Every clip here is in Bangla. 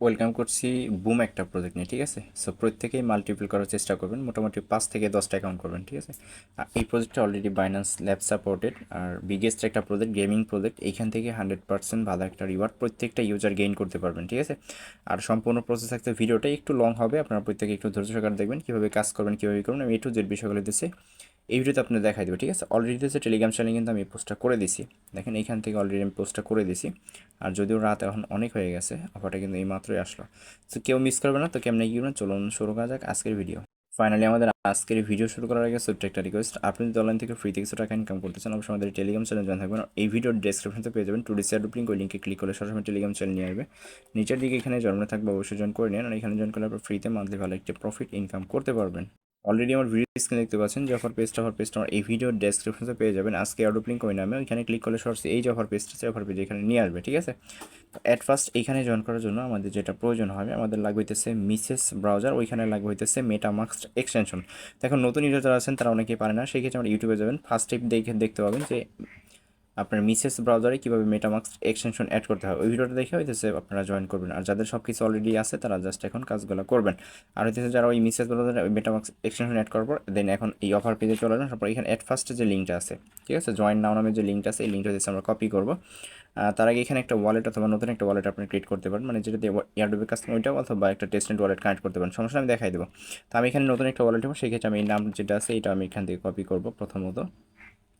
ওয়েলকাম করছি বুম একটা প্রজেক্ট নিয়ে। ঠিক আছে, সো প্রত্যেকেই মাল্টিপল করার চেষ্টা করবেন, মোটামুটি 5 থেকে 10টা অ্যাকাউন্ট করবেন। ঠিক আছে, আর এই প্রজেক্টটা অলরেডি বাইন্যান্স ল্যাব সাপোর্টেড আর বিগেস্ট একটা প্রজেক্ট, গেমিং প্রজেক্ট। এইখান থেকে 100% ভালো একটা রিওয়ার্ড প্রত্যেকটা ইউজার গেইন করতে পারবেন। ঠিক আছে, আর সম্পূর্ণ প্রসেস থাকতে ভিডিওটা একটু লং হবে, আপনারা প্রত্যেকে একটু ধৈর্য সহকারে দেখবেন কীভাবে কাজ করবেন, কীভাবে করবেন। আমি A to Z বিষয়গুলো দিচ্ছি এই ভিডিওতে আপনাদের দেখাই দেবো। ঠিক আছে, অলরেডি হচ্ছে টেলিগ্রাম চ্যানেলে কিন্তু আমি পোস্টটা করে দিছি। দেখেন এইখান থেকে অলরেডি আমি পোস্টটা করে দিছি। আর যদিও রাত এখন অনেক হয়ে গেছে, অফারটা কিন্তু এই মাত্রই আসলো। তো কেউ মিস করবে না। তো কেমনে কি করবেন চলুন শুরু করা যাক আজকের ভিডিও। ফাইনালি আমাদের আজকের ভিডিও শুরু করার আগে ছোট্ট একটা রিকোয়েস্ট, আপনি যদি অনলাইন থেকে ফ্রিতে কিছু টাকা ইনকাম করতে চান অবশ্যই আমাদের টেলিগ্রাম চ্যানেল জয়েন থাকবেন। এই ভিডিওর ডেসক্রিপশনতে পেয়ে যাবেন 2D শেয়ার লিঙ্ক, ওই লিঙ্কে ক্লিক করলে সরাসরি টেলিগ্রাম চ্যানেল নিয়ে আসবে। নিচের দিকে এখানে জয়েন থাকবে, অবশ্যই জয়েন করে নিন। আর এখানে জয়েন করলে আপনি ফ্রিতে মান্থলি ভালো একটা প্রফিট ইনকাম করতে পারবেন। অলরেডি আমার ভিডিও স্ক্রিনে দেখতে পাচ্ছেন যে অফার পেজটা আমার এই ভিডিওর ডেসক্রিপশনে পেয়ে যাবেন। আজকে অ্যাডোপ লিঙ্ক ওই নামে ওইখানে ক্লিক করলে সরাসরি এই যে অফার পেজটা আছে, অফার পেজ এখানে নিয়ে আসবে। ঠিক আছে, অ্যাট ফার্স্ট এইখানে জয়েন করার জন্য আমাদের যেটা প্রয়োজন হবে, আমাদের লাগবে হইতেছে মিসেস ব্রাউজার, ওইখানে লাগবে হইতেছে মেটামাস্ক এক্সটেনশন। এখন নতুন ইউজার আছেন তারা অনেকেই পারে না, সেই ক্ষেত্রে আমরা ইউটিউবে যাবেন, ফার্স্ট স্টেপ দেখে দেখতে পাবেন যে আপনার মিসেস ব্রাউজারে কীভাবে মেটামাস্ক এক্সটেনশন অ্যাড করতে হয়। ওই ভিডিওটা দেখে হইতেছে আপনারা জয়েন করবেন। আর যাদের সব কিছু অলরেডি আছে তারা জাস্ট এখন কাজগুলো করবেন। আর হইতেছে যারা ওই মিসেস ব্রাউজারে ওই মেটামাস্ক এক্সটেনশন অ্যাড করার পর দেন এখন এই অফার পেজে চলে আসবেন। তারপর এখানে অ্যাট ফার্স্টে যে লিঙ্কটা আছে, ঠিক আছে, জয়েন নাও নামে যে লিঙ্কটা আছে, এই লিঙ্কটা হচ্ছে আমরা কপি করবো। তার আগে এখানে একটা ওয়ালেট অথবা নতুন একটা ওয়ালেট আপনি ক্রিয়েট করতে পারেন, মানে যেটা দিয়ে এয়ারড্রপের কাছ থেকে ওইটাও অথবা একটা টেস্টনেট ওয়ালেট কানেক্ট করতে পারেন। সমস্যা আমি দেখাই দেবো। তো আমি এখানে নতুন একটা ওয়ালেট হবো, সেই ক্ষেত্রে আমি এই নাম যেটা আছে এটা আমি এখান থেকে কপি করবো প্রথমত।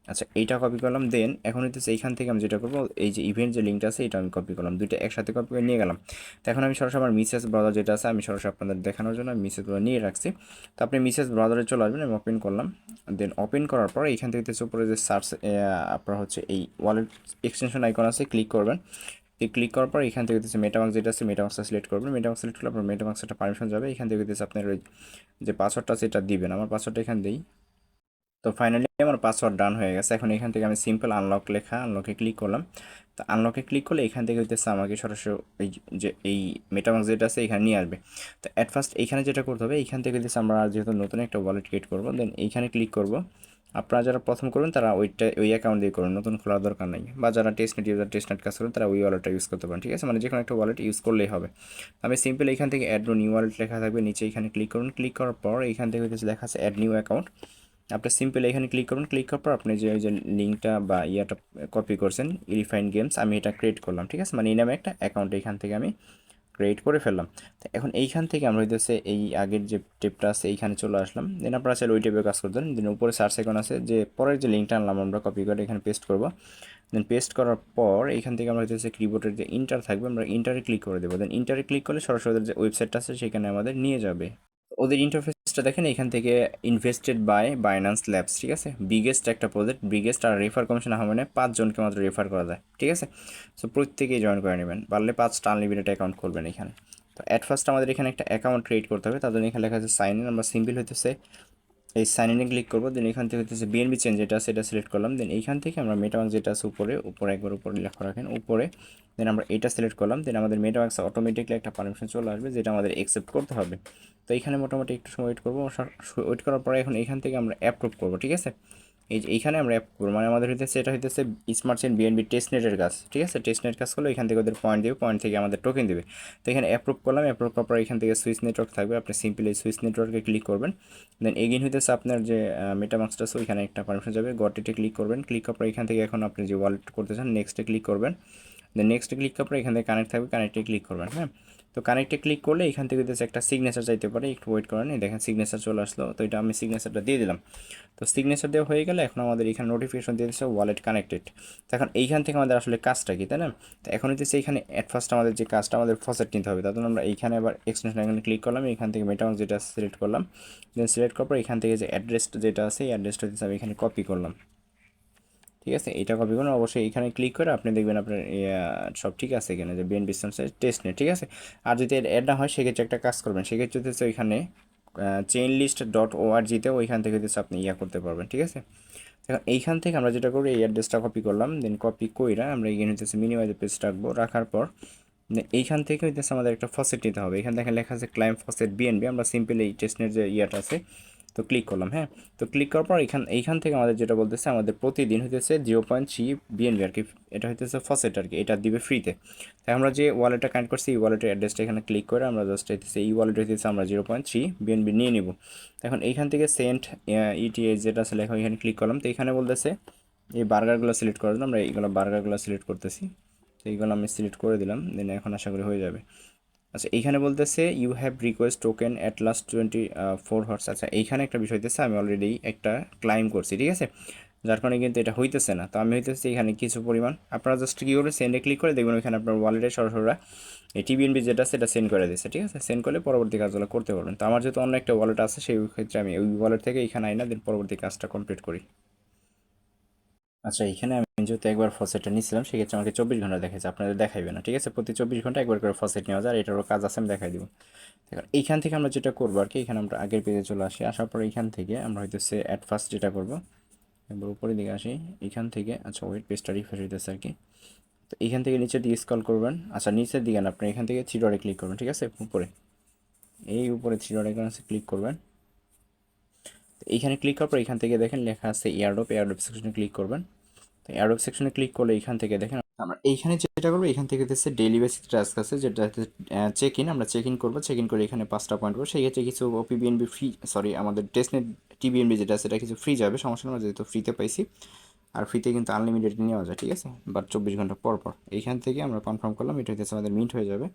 আচ্ছা, এইটা কপি করলাম। দেন এখন হইতেছে এইখান থেকে আমি যেটা করবো, এই যে ইভেন্ট যে লিঙ্কটা আছে এটা আমি কপি করলাম, দুইটা একসাথে কপি করে নিয়ে গেলাম। তো এখন আমি সরাসরি আমার মিসেস ব্রাউজার যেটা আছে আমি সরাসরি আপনাদের দেখানোর জন্য আমি মিসেস ব্রাউজার নিয়ে রাখছি। তো আপনি মিসেস ব্রাউজারে চলে আসবেন, আমি ওপেন করলাম। দেন ওপেন করার পর এইখান থেকে হচ্ছে উপরে যে সার্চ আপনার হচ্ছে এই ওয়ালেট এক্সটেনশন আইকন আছে, ক্লিক করবেন। ক্লিক করার পর এখান থেকে হচ্ছে মেটামাস্ক যেটা আছে মেটামাস্কটা সিলেক্ট করবেন। মেটামাস্ক সিলেক্ট করলে আপনার মেটামাস্ক একটা পারমিশন যাবে, এখান থেকে হচ্ছে আপনার ওই যে পাসওয়ার্ডটা আছে এটা দিবেন। আমার পাসওয়ার্ডটা এখানে দিই। তো ফাইনালি আমার পাসওয়ার্ড ডান হয়ে গেছে। এখন এখান থেকে আমি সিম্পল আনলক লেখা আনলকে ক্লিক করলাম। তো আনলকে ক্লিক করলে এখান থেকে হইতেছে আমাকে সরাসরি এই যে এই মেটামাস্ক যেটা আছে এখানে নিয়ে আসবে। তো অ্যাট ফার্স্ট এইখানে যেটা করতে হবে, এইখান থেকে হইতেছে আমরা যেহেতু নতুন একটা ওয়ালেট ক্রিয়েট করবো, দেন এইখানে ক্লিক করব। আপনারা যারা প্রথম করবেন তারা ওই অ্যাকাউন্ট দিয়ে করুন, নতুন খোলার দরকার নেই। বা যারা টেস্টনেট ইউজার টেস্টনেট কাজ করেন তারা ওই ওয়ালেটটা ইউজ করতে পারেন। ঠিক আছে, মানে যে কোনো একটা ওয়ালেট ইউজ করলেই হবে। আমি সিম্পল এখান থেকে অ্যাড নিউ ওয়ালেট লেখা থাকবে, নিচে এখানে ক্লিক করুন। ক্লিক করার পর এখান থেকে হইতেছে লেখা আছে অ্যাড নিউ অ্যাকাউন্ট। আপনি সিম্পল এখানে ক্লিক করুন। ক্লিক করার পর আপনি যে ওই যে লিঙ্কটা বা ইয়াটা কপি করছেন ইলিফাইন গেমস, আমি এটা ক্রিয়েট করলাম। ঠিক আছে, মানে এই নামে একটা অ্যাকাউন্ট এখান থেকে আমি ক্রিয়েট করে ফেললাম। তো এখন এইখান থেকে আমরা হইতেছে এই আগের যে টেপটা আছে এইখানে চলে আসলাম। দেন আপনারা চাইলে ওই টেপে কাজ করতেন। দেন উপরে সার্চ আইকন আছে, যে পরের যে লিঙ্কটা আনলাম আমরা কপি করে এখানে পেস্ট করব। দেন পেস্ট করার পর এইখান থেকে আমরা হইতেছে কিবোর্ডের যে ইন্টার থাকবে আমরা ইন্টারে ক্লিক করে দেবো। দেন ইন্টারে ক্লিক করলে সরাসরি ওদের যে ওয়েবসাইটটা আছে সেখানে আমাদের নিয়ে যাবে। ওদের ইন্টারফেসটা দেখেন, এখান থেকে ইনভেস্টেড বাই বাইন্যান্স ল্যাবস। ঠিক আছে, বিগেস্ট একটা প্রজেক্ট, বিগেস্ট। আর রেফার কমিশন মানে 5 জনকে মাত্র রেফার করা যায়। ঠিক আছে, সো প্রত্যেকেই জয়েন করে নেবেন, পারলে 5টা আনলিমিটেড অ্যাকাউন্ট করবেন এখানে। তো অ্যাট ফার্স্ট আমাদের এখানে একটা অ্যাকাউন্ট ক্রিয়েট করতে হবে, তার জন্য এখানে লেখা আছে সাইন ইন। আমরা সিম্পল হইতেছে এই সাইন ইনে ক্লিক করবো। দেন এখান থেকে হচ্ছে বিএনবি চেঞ্জ যেটা আছে এটা সিলেক্ট করলাম। দেন এইখান থেকে আমরা মেটামাস্ক যেটা আছে উপরে উপরে একবার উপরে লেখা রাখেন উপরে, দেন আমরা এটা সিলেক্ট করলাম। দেন আমাদের মেটামাস্ক অটোমেটিকলি একটা পারমিশন চলে আসবে যেটা আমাদের অ্যাকসেপ্ট করতে হবে। তো এইখানে মোটামুটি একটু সময় ওয়েট করবো। ওয়েট করার পরে এখন এইখান থেকে আমরা অ্যাপ্রুভ করবো। ঠিক আছে, এই যে এইখানে আমরা অ্যাপ করবো, মানে আমাদের হইতেছে এটা হইতেছে স্মার্ট চেইন বিএনবি টেস্টনেটের কাজ। ঠিক আছে, টেস্টনেট কাজ করলে এখান থেকে ওদের পয়েন্ট দেবে, পয়েন্ট থেকে আমাদের টোকেন দেবে। তো এখানে অ্যাপ্রুভ করলাম। অ্যাপ্রুভ করার পর এখান থেকে সুইচ নেটওয়ার্ক থাকবে, আপনি সিম্পলি এই সুইচ নেটওয়ার্কে ক্লিক করবেন। দেন এগেইন হইতেছে আপনার যে মেটামাস্কটা আছে ওইখানে একটা পারমিশন যাবে, গটেটে ক্লিক করবেন। ক্লিক করার পর এখান থেকে এখন আপনি যে ওয়ালেট করতে চান নেক্সটে ক্লিক করবেন। দেন নেক্সটে ক্লিক করার পর এখান থেকে কানেক্ট থাকবে, কানেক্টে ক্লিক করবেন। হ্যাঁ, তো কানেক্টে ক্লিক করলে এখান থেকে হইতেছে একটা সিগনেচার চাইতে পারে, একটু ওয়েট করেন। দেখেন সিগনেচার চলে আসলো, তো এটা আমি সিগনেচারটা দিয়ে দিলাম। তো সিগনেচার দেওয়া হয়ে গেলে এখন আমাদের এখানে নোটিফিকেশন দিয়ে দিচ্ছে ওয়ালেট কানেক্টেড। তো এখন এইখান থেকে আমাদের আসলে কাজটা কি, তাই না? তো এখন হচ্ছে এইখানে অ্যাট ফার্স্ট আমাদের যে কাজটা আমাদের ফসেট নিতে হবে, তার জন্য আমরা এইখানে আবার এক্সটেনশন এখানে ক্লিক করলাম, এখান থেকে মেটামাস্ক যেটা সিলেক্ট করলাম। দেন সিলেক্ট করার পর এখান থেকে যে অ্যাড্রেসটা যেটা আছে এই অ্যাড্রেসটা দিচ্ছে আমি এখানে কপি করলাম। ঠিক আছে, এটা কপি করুন। অবশ্যই এখানে ক্লিক করে আপনি দেখবেন আপনার সব ঠিক আছে এখানে যে বিএনবি টেস্ট নেই। ঠিক আছে, আর যদি অ্যাড না হয় সেক্ষেত্রে একটা কাজ করবেন, সেক্ষেত্রে হচ্ছে ওইখানে chainlist.org-তে ওইখান থেকে হচ্ছে আপনি করতে পারবেন। ঠিক আছে, এখন এইখান থেকে আমরা যেটা করবো এই অ্যাড্রেসটা কপি করলাম। দেন কপি কইরা আমরা এখানে হচ্ছে মিনিমাইজ পেজ রাখবো। রাখার পর এইখান থেকে হইতেছে আমাদের একটা ফসেট নিতে হবে। এখান থেকে লেখা আছে ক্লাইম ফসেট বিএনবি। আমরা সিম্পল এই টেস্টনেট যে আছে তো ক্লিক করলাম, হ্যাঁ। তো ক্লিক করার পর এইখান থেকে আমাদের যেটা বলতেছে, আমাদের প্রতিদিন হইতেছে 0.3 বিএনবি আর কি, এটা হইতেছে ফসেট আর কি, এটা দিবে ফ্রিতে। তাই আমরা যে ওয়ালেটটা কানেক্ট করছি এই ওয়ালেটের অ্যাড্রেসটা এখানে ক্লিক করে আমরা জাস্ট হইতেছে এই ওয়ালেট হইতেছে আমরা 0.3 বিএনবি নিয়ে নিব। এখন এইখান থেকে সেন্ট ইটিএস যেটা আছে লেখা এখানে ক্লিক করলাম। তো এখানে বলতেছে এই বার্গারগুলো সিলেক্ট করার জন্য আমরা এইগুলো বার্গারগুলো সিলেক্ট করতেছি। তো এইগুলো আমি সিলেক্ট করে দিলাম, দেন এখন আশা করি হয়ে যাবে। আচ্ছা এইখানে বলতেছে you have request token at last 24 hours। আচ্ছা এইখানে একটা বিষয় হইতেছে, আমি অলরেডি একটা ক্লাইম করছি, ঠিক আছে, যার কারণে কিন্তু এটা হইতেছে না। তো আমি হইতেছে এখানে কিছু পরিমাণ, আপনারা জাস্ট কী করবে সেন্ডে ক্লিক করে দেখবেন ওইখানে আপনার ওয়ালেটে সরাসরি এই টিবিএনবি যেটা সেটা সেন্ড করে দিচ্ছে, ঠিক আছে। সেন্ড করলে পরবর্তী কাজগুলো করতে পারবেন। তো আমার যেহেতু অন্য একটা ওয়ালেট আছে সেই ক্ষেত্রে আমি ওই ওয়ালেট থেকে এখানে আইনা দেন পরবর্তী কাজটা কমপ্লিট করি। আচ্ছা এখানে আমি যেহেতু একবার ফসেটটা নিয়েছিলাম সেক্ষেত্রে আমাকে 24 ঘন্টা দেখাচ্ছে, আপনাদের দেখাইবে না, ঠিক আছে। প্রতি 24 ঘন্টা একবার করে ফসেট নেওয়া যায়, এটারও কাজ আছে, আমি দেখাই দিব। দেখুন এইখান থেকে আমরা যেটা করবো আর কি, এখানে আমরা আগের পেজে চলে আসি, আসার পর এইখান থেকে আমরা হইতেছে অ্যাট ফার্স্ট যেটা করবো, একবার উপরের দিকে আসি এইখান থেকে। আচ্ছা ওয়েট, পেজটা রিফ্রেশ হইতেছে আর কি। তো এইখান থেকে নিচের দিকে স্ক্রল করবেন, আচ্ছা নিচের দিকে না, আপনি এখান থেকে থ্রি ডটে ক্লিক করবেন, ঠিক আছে, উপরে এই উপরে থ্রি ডট এখানে ক্লিক করবেন। তো এইখানে ক্লিক করার পর এখান থেকে দেখেন লেখা আছে এয়ারড্রপ, এয়ারড্রপ সেকশনে ক্লিক করবেন। তো এয়ারড্রপ সেকশনে ক্লিক করলে এইখান থেকে দেখেন আমরা এইখানে যেটা করবো, এখান থেকে হচ্ছে ডেইলি বেসিক টাস্ক আছে যেটা চেক ইন, আমরা চেক ইন করবো। চেক ইন করে এখানে 5টা পয়েন্ট করবো, সেই ক্ষেত্রে কিছু ওপিবিএনবি ফ্রি, সরি আমাদের টেস্টনেট টিবিএনবি যেটা আছে সেটা কিছু ফ্রি যাবে, সমস্যা নেই, আমরা যেহেতু ফ্রিতে পাইছি। আর ফ্রিতে কিন্তু আনলিমিটেড নেওয়া যায়, ঠিক আছে, বাট 24 ঘন্টা পর পর। এইখান থেকে আমরা কনফার্ম করলাম, এটা হচ্ছে আমাদের মিন্ট হয়ে যাবে।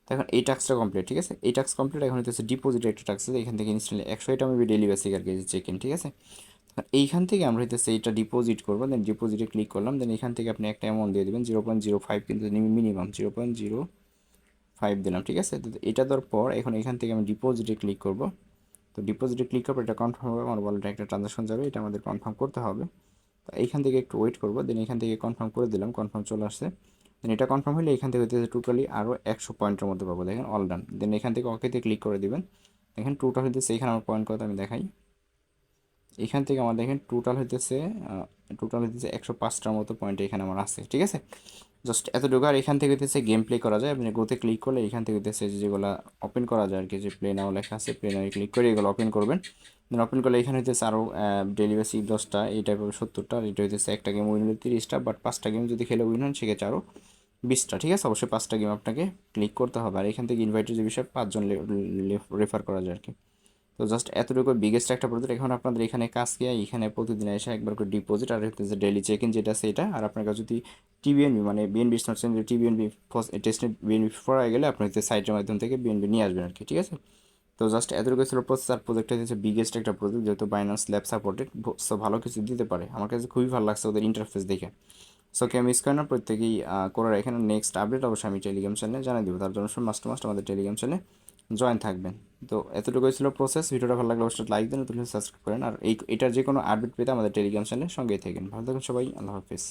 তো এখন এই টাস্কটা কমপ্লিট, ঠিক আছে, এই টাস্ক কমপ্লিট। এখন হচ্ছে ডিপোজিটের একটা টাস্ক আছে, এখান থেকে ইনস্টলে 100 এটা আমি ডেইলি বেসিক আর কি চেক ইন, ঠিক আছে। এইখান থেকে আমরা হইতেছে এইটা ডিপোজিট করবো, দেন ডিপোজিটে ক্লিক করলাম, দেন এখান থেকে আপনি একটা অ্যামাউন্ট দিয়ে দেবেন 0.05, কিন্তু মিনিমাম 0.05 দিলাম, ঠিক আছে। তো এটা দেওয়ার পর এখন এখান থেকে আমি ডিপোজিটে ক্লিক করব। তো ডিপোজিটে ক্লিক করবো, এটা কনফার্ম হবে, আমার ওয়ালেটে একটা ট্রানজাকশন যাবে, এটা আমাদের কনফার্ম করতে হবে। তো এইখান থেকে একটু ওয়েট করবো, দেন এখান থেকে কনফার্ম করে দিলাম, কনফার্ম চলে আসছে। দেন এটা কনফার্ম হলে এখান থেকে হইতেছে টোটালি আরও 100 পয়েন্টের মধ্যে পাবো, দেখেন অল ডান। দেন এখান থেকে ওকেতে ক্লিক করে দিবেন, দেখেন টোটাল হইতেছে এখানে আমার পয়েন্ট কত আমি দেখাই। এখান থেকে আমার দেখেন টোটাল হইতেছে 105টার মতো পয়েন্ট এখানে আমার আছে, ঠিক আছে। জাস্ট এতটুকু। আর এখান থেকে হইতেছে গেম প্লে করা যায়, আপনি গোতে ক্লিক করলে এখান থেকে হইতেছে যেগুলো ওপেন করা যায় আর কি, যে প্লে নাও লেখা আছে, প্লে নাও ক্লিক করে এগুলো ওপেন করবেন। দেন ওপেন করলে এখানে হইতেছে আরও ডেলি বেসিক 10টা, এই টাইপের 70টা, আর এটা হইতেছে একটা গেম উইন হলে 30টা, বাট 5টা গেম যদি খেলে উইন হন সেক্ষেত্রে আরও 20টা, ঠিক আছে। অবশ্যই 5টা গেম আপনাকে ক্লিক করতে হবে। আর এখান থেকে ইনভাইটের যে বিষয় 5জন রেফার করা যায় আর কি। তো জাস্ট এতটুকু বিগেস্ট একটা প্রজেক্ট। এখন আপনাদের এখানে কাজ কি, এখানে প্রতিদিন এসে একবার করে ডিপোজিট আর হচ্ছে ডেলি চেক ইন যেটা আছে এটা। আর আপনার কাছে যদি টিবিএনবি মানে বিএনবি টিবিএনবি টেস্টেড বিএনবি পড়া গেলে আপনি হচ্ছে সাইটের মাধ্যম থেকে বিএনবি নিয়ে আসবেন আর কি, ঠিক আছে। তো জাস্ট এতটুকু ছিল প্রসেস। আর প্রজেক্টটা হচ্ছে বিগেস্ট একটা প্রজেক্ট, যেহেতু বাইন্যান্স ল্যাব সাপোর্টেড, সো ভালো কিছু দিতে পারে। আমার কাছে খুবই ভালো লাগছে ওদের ইন্টারফেস দেখে। সো কেউ মিস করে না, প্রত্যেকেই করার। এখানে নেক্সট আপডেট অবশ্যই আমি টেলিগ্রাম চ্যানেলে জানিয়ে দেবো, তার জন্য মাস্ট আমাদের টেলিগ্রাম চ্যানেলে জয়েন থাকবেন। তো এতটুকুই ছিল প্রসেস। ভিডিওটা ভালো লাগলে অবশ্যই লাইক দেন, তুলে সাবস্ক্রাইব করেন। আর এটার যে কোনো আপডেট পেতে আমাদের টেলিগ্রাম চ্যানেলের সঙ্গেই থাকেন। ভালো থাকুন সবাই, আল্লাহ হাফিজ।